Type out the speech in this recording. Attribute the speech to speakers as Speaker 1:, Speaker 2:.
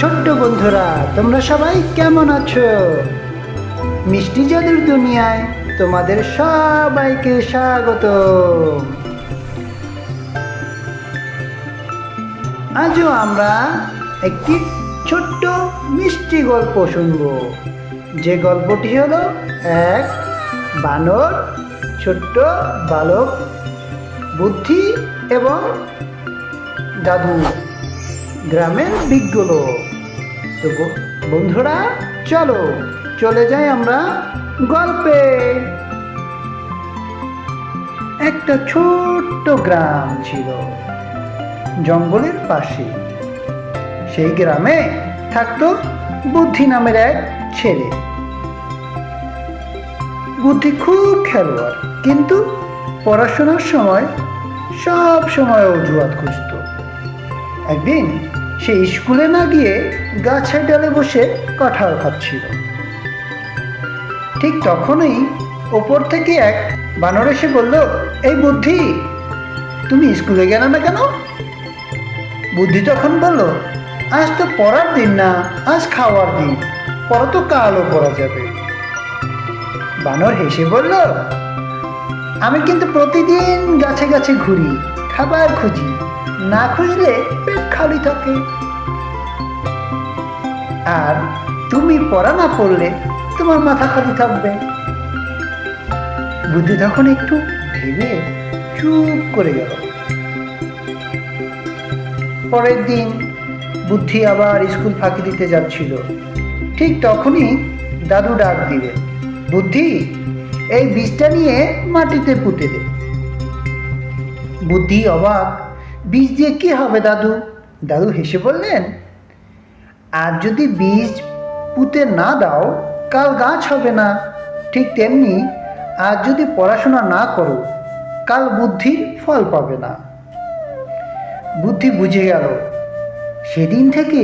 Speaker 1: ছোট্ট বন্ধুরা, তোমরা সবাই কেমন আছো? মিষ্টি জাদুর দুনিয়ায় তোমাদের সবাইকে স্বাগত। আজও আমরা একটি ছোট্ট মিষ্টি গল্প শুনব, যে গল্পটি হলো এক বানর, ছোট্ট বালক, বুদ্ধি এবং দাদু, গ্রামের বিজ্ঞ লোক। তো বন্ধুরা, চলে যাই আমরা গল্পে। একটা ছোট্ট গ্রাম ছিল জঙ্গলের পাশে। সেই গ্রামে থাকতো বুদ্ধি নামের এক ছেলে। বুদ্ধি খুব খেলোয়াড়, কিন্তু পড়াশোনার সময় সব সময় অজুহাত খুঁজত। একদিন সে স্কুলে না গিয়ে গাছের ডালে বসে কাঁঠাল খাচ্ছিল। ঠিক তখনই ওপর থেকে এক বানর এসে বলল, এই বুদ্ধি, তুমি স্কুলে গেলে না কেন? বুদ্ধি তখন বলল, আজ তো পড়ার দিন না, আজ খাওয়ার দিন, পড়া তো কালও পড়া যাবে। বানর হেসে বলল, আমি কিন্তু প্রতিদিন গাছে গাছে ঘুরি, খাবার খুঁজি, না খুঁজলে পেট খালি থাকে। আর তুমি পড়া না পড়লে তোমার মাথা খালি থাকবে। বুদ্ধি তখন একটু ভেবে চুপ করে গেল। পরের দিন বুদ্ধি আবার স্কুল ফাঁকি দিতে যাচ্ছিল। ঠিক তখনই দাদু ডাক দিলে, বুদ্ধি, এই বীজটা নিয়ে মাটিতে পুঁতে দে। বুদ্ধি অবাক, বীজ দিয়ে কি হবে দাদু? দাদু হেসে বললেন, আর যদি বীজ পুঁতে না দাও, কাল গাছ হবে না। ঠিক তেমনি আজ যদি পড়াশোনা না করো, কাল বুদ্ধির ফল পাবে না। বুদ্ধি বুঝে গেল। সেদিন থেকে